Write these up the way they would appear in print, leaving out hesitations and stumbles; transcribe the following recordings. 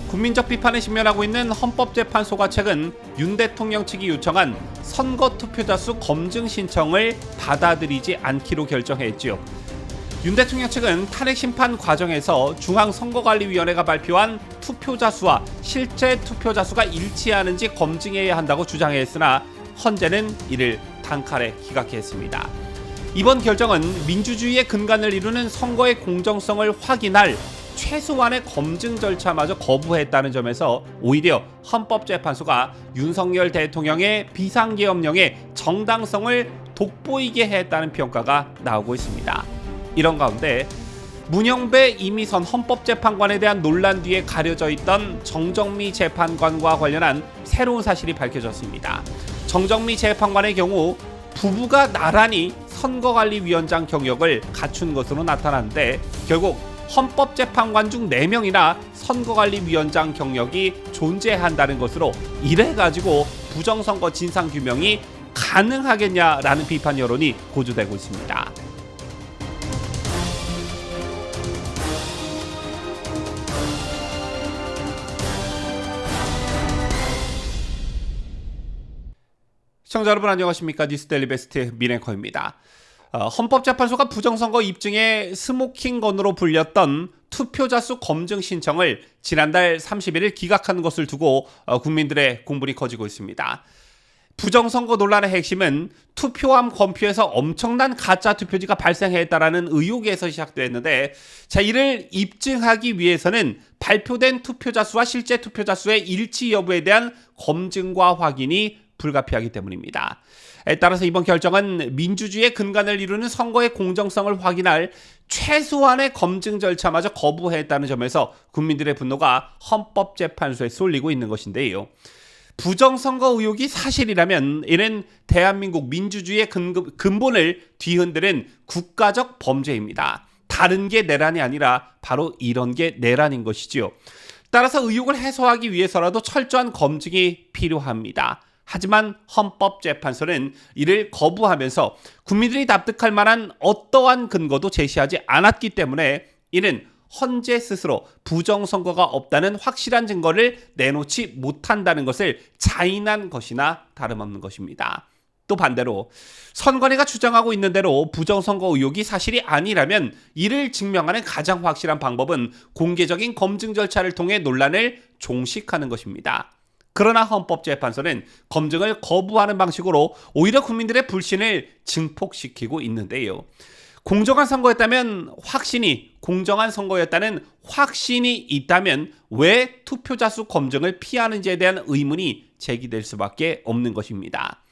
국민적 비판에 직면하고 있는 헌법재판소가 최근 윤 대통령 측이 요청한 선거 투표자 수 검증 신청을 받아들이지 않기로 결정했지요. 윤 대통령 측은 탄핵 심판 과정에서 중앙선거관리위원회가 발표한 투표자 수와 실제 투표자 수가 일치하는지 검증해야 한다고 주장했으나 헌재는 이를 단칼에 기각했습니다. 이번 결정은 민주주의의 근간을 이루는 선거의 공정성을 확인할 최소한의 검증 절차마저 거부했다는 점에서 오히려 헌법재판소가 윤석열 대통령의 비상계엄령의 정당성을 돋보이게 했다는 평가가 나오고 있습니다. 이런 가운데 문영배 이미선 헌법재판관에 대한 논란 뒤에 가려져 있던 정정미 재판관과 관련한 새로운 사실이 밝혀졌습니다. 정정미 재판관의 경우 부부가 나란히 선거관리위원장 경력을 갖춘 것으로 나타났는데 결국 헌법재판관 중 4명이나 선거관리위원장 경력이 존재한다는 것으로 이래가지고 부정선거 진상규명이 가능하겠냐라는 비판 여론이 고조되고 있습니다. 시청자 여러분 안녕하십니까? 뉴스데일리 베스트 민앵커입니다. 헌법재판소가 부정선거 입증의 스모킹건으로 불렸던 투표자 수 검증 신청을 지난달 31일 기각한 것을 두고 국민들의 공분이 커지고 있습니다. 부정선거 논란의 핵심은 투표함 검표에서 엄청난 가짜 투표지가 발생했다라는 의혹에서 시작됐는데 이를 입증하기 위해서는 발표된 투표자 수와 실제 투표자 수의 일치 여부에 대한 검증과 확인이 불가피하기 때문입니다. 따라서 이번 결정은 민주주의의 근간을 이루는 선거의 공정성을 확인할 최소한의 검증 절차마저 거부했다는 점에서 국민들의 분노가 헌법재판소에 쏠리고 있는 것인데요. 부정선거 의혹이 사실이라면 이는 대한민국 민주주의의 근본을 뒤흔드는 국가적 범죄입니다. 다른 게 내란이 아니라 바로 이런 게 내란인 것이지요. 따라서 의혹을 해소하기 위해서라도 철저한 검증이 필요합니다. 하지만 헌법재판소는 이를 거부하면서 국민들이 납득할 만한 어떠한 근거도 제시하지 않았기 때문에 이는 헌재 스스로 부정선거가 없다는 확실한 증거를 내놓지 못한다는 것을 자인한 것이나 다름없는 것입니다. 또 반대로 선관위가 주장하고 있는 대로 부정선거 의혹이 사실이 아니라면 이를 증명하는 가장 확실한 방법은 공개적인 검증 절차를 통해 논란을 종식하는 것입니다. 그러나 헌법재판소는 검증을 거부하는 방식으로 오히려 국민들의 불신을 증폭시키고 있는데요. 공정한 선거였다면 공정한 선거였다는 확신이 있다면 왜 투표자 수 검증을 피하는지에 대한 의문이 제기될 수밖에 없는 것입니다.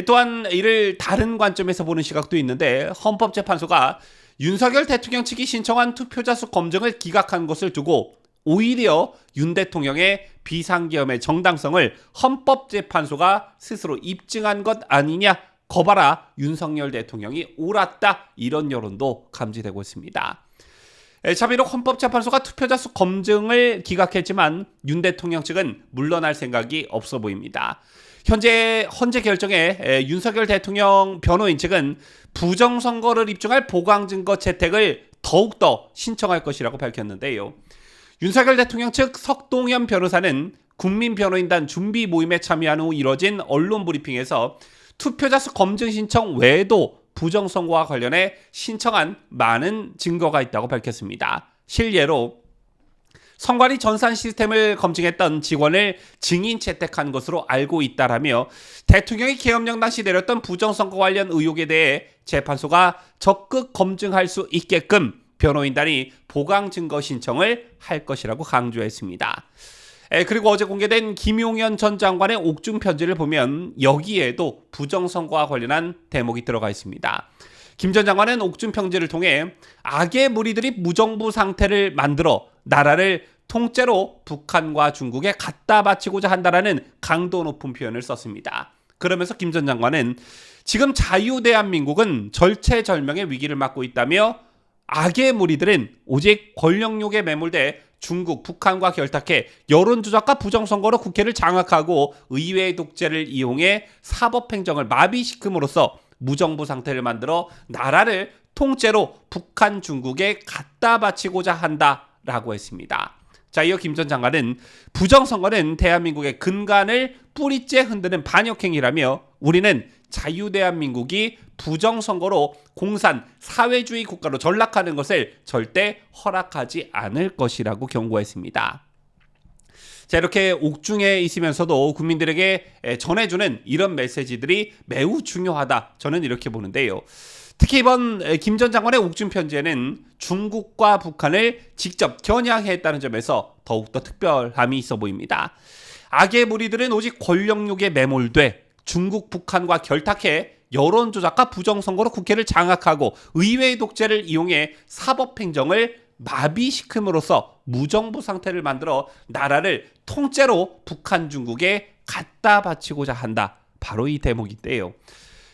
또한 이를 다른 관점에서 보는 시각도 있는데 헌법재판소가 윤석열 대통령 측이 신청한 투표자 수 검증을 기각한 것을 두고 오히려 윤 대통령의 비상계엄의 정당성을 헌법재판소가 스스로 입증한 것 아니냐, 거봐라 윤석열 대통령이 옳았다, 이런 여론도 감지되고 있습니다. 비록 헌법재판소가 투표자 수 검증을 기각했지만 윤 대통령 측은 물러날 생각이 없어 보입니다. 현재 헌재 결정에 윤석열 대통령 변호인 측은 부정선거를 입증할 보강증거 채택을 더욱더 신청할 것이라고 밝혔는데요. 윤석열 대통령 측 석동현 변호사는 국민변호인단 준비 모임에 참여한 후 이뤄진 언론 브리핑에서 투표자 수 검증 신청 외에도 부정선거와 관련해 신청한 많은 증거가 있다고 밝혔습니다. 실례로 선관위 전산 시스템을 검증했던 직원을 증인 채택한 것으로 알고 있다라며 대통령이 계엄령 당시 내렸던 부정선거 관련 의혹에 대해 재판소가 적극 검증할 수 있게끔 변호인단이 보강 증거 신청을 할 것이라고 강조했습니다. 그리고 어제 공개된 김용현 전 장관의 옥중 편지를 보면 여기에도 부정선거와 관련한 대목이 들어가 있습니다. 김 전 장관은 옥중 편지를 통해 악의 무리들이 무정부 상태를 만들어 나라를 통째로 북한과 중국에 갖다 바치고자 한다라는 강도 높은 표현을 썼습니다. 그러면서 김 전 장관은 지금 자유대한민국은 절체절명의 위기를 맞고 있다며 악의 무리들은 오직 권력욕에 매몰돼 중국, 북한과 결탁해 여론조작과 부정선거로 국회를 장악하고 의회의 독재를 이용해 사법행정을 마비시킴으로써 무정부 상태를 만들어 나라를 통째로 북한, 중국에 갖다 바치고자 한다라고 했습니다. 자, 이어 김 전 장관은 부정선거는 대한민국의 근간을 뿌리째 흔드는 반역행위라며 우리는 자유대한민국이 부정선거로 공산 사회주의 국가로 전락하는 것을 절대 허락하지 않을 것이라고 경고했습니다. 자, 이렇게 옥중에 있으면서도 국민들에게 전해주는 이런 메시지들이 매우 중요하다. 저는 이렇게 보는데요. 특히 이번 김 전 장관의 옥중 편지에는 중국과 북한을 직접 겨냥했다는 점에서 더욱더 특별함이 있어 보입니다. 악의 무리들은 오직 권력욕에 매몰돼 중국, 북한과 결탁해 여론조작과 부정선거로 국회를 장악하고 의회의 독재를 이용해 사법행정을 마비시킴으로써 무정부 상태를 만들어 나라를 통째로 북한, 중국에 갖다 바치고자 한다. 바로 이 대목인데요.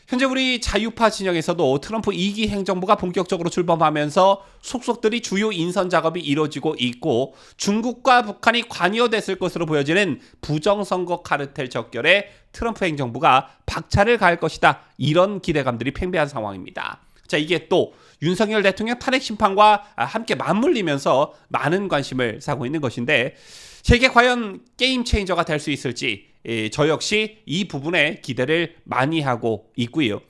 현재 우리 자유파 진영에서도 트럼프 2기 행정부가 본격적으로 출범하면서 속속들이 주요 인선 작업이 이루어지고 있고 중국과 북한이 관여됐을 것으로 보여지는 부정선거 카르텔 적결에 트럼프 행정부가 박차를 가할 것이다. 이런 기대감들이 팽배한 상황입니다. 자, 이게 또 윤석열 대통령 탄핵 심판과 함께 맞물리면서 많은 관심을 사고 있는 것인데 제게 과연 게임 체인저가 될 수 있을지 저 역시 이 부분에 기대를 많이 하고 있고요.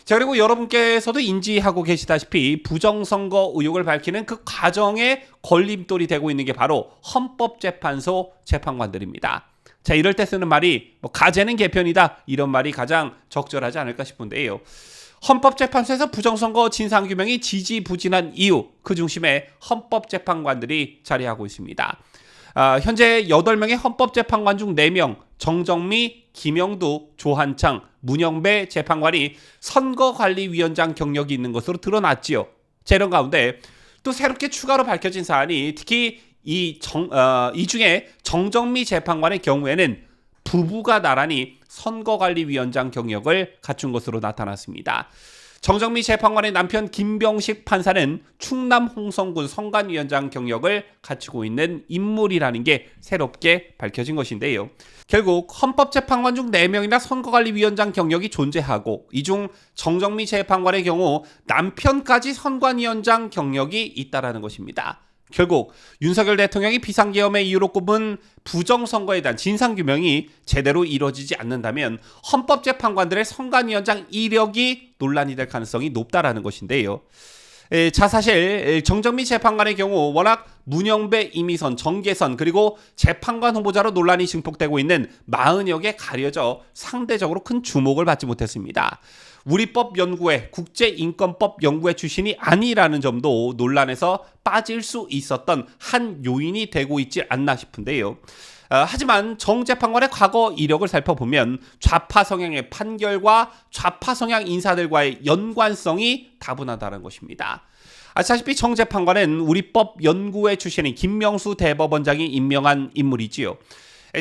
자, 그리고 여러분께서도 인지하고 계시다시피 부정선거 의혹을 밝히는 그 과정에 걸림돌이 되고 있는 게 바로 헌법재판소 재판관들입니다. 자, 이럴 때 쓰는 말이 가재는 개편이다 이런 말이 가장 적절하지 않을까 싶은데요. 헌법재판소에서 부정선거 진상규명이 지지부진한 이유 그 중심에 헌법재판관들이 자리하고 있습니다. 현재 8명의 헌법재판관 중 4명 정정미, 김영두, 조한창, 문영배 재판관이 선거관리위원장 경력이 있는 것으로 드러났지요. 자, 이런 가운데 또 새롭게 추가로 밝혀진 사안이 특히 이 중에 정정미 재판관의 경우에는 부부가 나란히 선거관리위원장 경력을 갖춘 것으로 나타났습니다. 정정미 재판관의 남편 김병식 판사는 충남 홍성군 선관위원장 경력을 갖추고 있는 인물이라는 게 새롭게 밝혀진 것인데요. 결국 헌법재판관 중 4명이나 선거관리위원장 경력이 존재하고 이 중 정정미 재판관의 경우 남편까지 선관위원장 경력이 있다는 것입니다. 결국 윤석열 대통령이 비상계엄의 이유로 꼽은 부정선거에 대한 진상규명이 제대로 이루어지지 않는다면 헌법재판관들의 선관위원장 이력이 논란이 될 가능성이 높다라는 것인데요. 자, 사실 정정미 재판관의 경우 워낙 문영배, 이미선, 정계선 그리고 재판관 후보자로 논란이 증폭되고 있는 40여개 가려져 상대적으로 큰 주목을 받지 못했습니다. 우리법연구회, 국제인권법연구회 출신이 아니라는 점도 논란에서 빠질 수 있었던 한 요인이 되고 있지 않나 싶은데요. 하지만 정 재판관의 과거 이력을 살펴보면 좌파 성향의 판결과 좌파 성향 인사들과의 연관성이 다분하다는 것입니다. 아시다시피 정 재판관은 우리법연구회 출신인 김명수 대법원장이 임명한 인물이지요.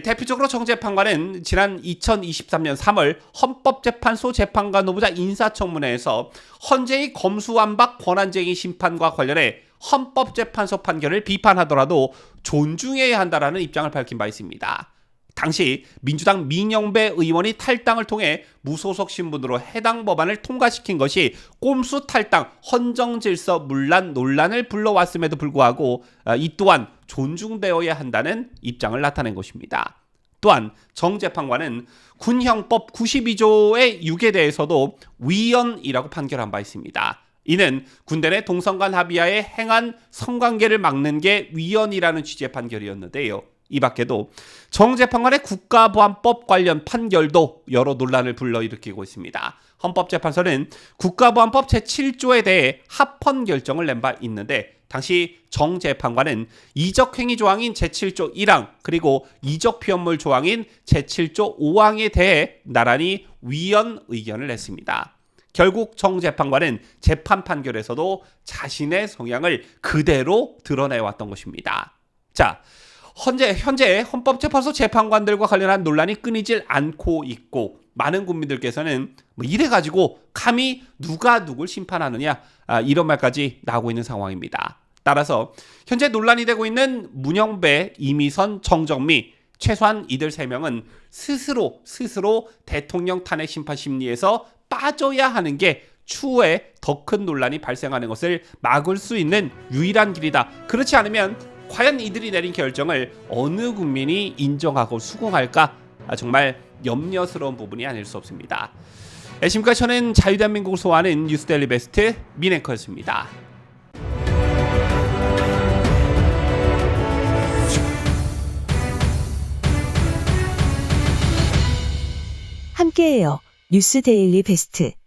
대표적으로 정 재판관은 지난 2023년 3월 헌법재판소 재판관 후보자 인사청문회에서 헌재의 검수완박 권한쟁의 심판과 관련해 헌법재판소 판결을 비판하더라도 존중해야 한다라는 입장을 밝힌 바 있습니다. 당시 민주당 민영배 의원이 탈당을 통해 무소속 신분으로 해당 법안을 통과시킨 것이 꼼수 탈당, 헌정질서 문란 논란을 불러왔음에도 불구하고 이 또한 존중되어야 한다는 입장을 나타낸 것입니다. 또한 정 재판관은 군형법 92조의 6에 대해서도 위헌이라고 판결한 바 있습니다. 이는 군대 내 동성간 합의하에 행한 성관계를 막는 게 위헌이라는 취지의 판결이었는데요. 이 밖에도 정 재판관의 국가보안법 관련 판결도 여러 논란을 불러일으키고 있습니다. 헌법재판소는 국가보안법 제7조에 대해 합헌 결정을 낸 바 있는데 당시 정 재판관은 이적행위 조항인 제7조 1항 그리고 이적피험물 조항인 제7조 5항에 대해 나란히 위헌 의견을 냈습니다. 결국 정 재판관은 재판 판결에서도 자신의 성향을 그대로 드러내왔던 것입니다. 자, 현재 헌법재판소 재판관들과 관련한 논란이 끊이질 않고 있고 많은 국민들께서는 이래가지고 감히 누가 누굴 심판하느냐 이런 말까지 나오고 있는 상황입니다. 따라서 현재 논란이 되고 있는 문영배, 이미선, 정정미 최소한 이들 3명은 스스로 대통령 탄핵 심판 심리에서 빠져야 하는 게 추후에 더 큰 논란이 발생하는 것을 막을 수 있는 유일한 길이다. 그렇지 않으면 과연 이들이 내린 결정을 어느 국민이 인정하고 수긍할까? 정말 염려스러운 부분이 아닐 수 없습니다. 지금까지 저는 자유대한민국을 소화하는 뉴스데일리 베스트 민앵커였습니다. 함께해요. 뉴스데일리 베스트.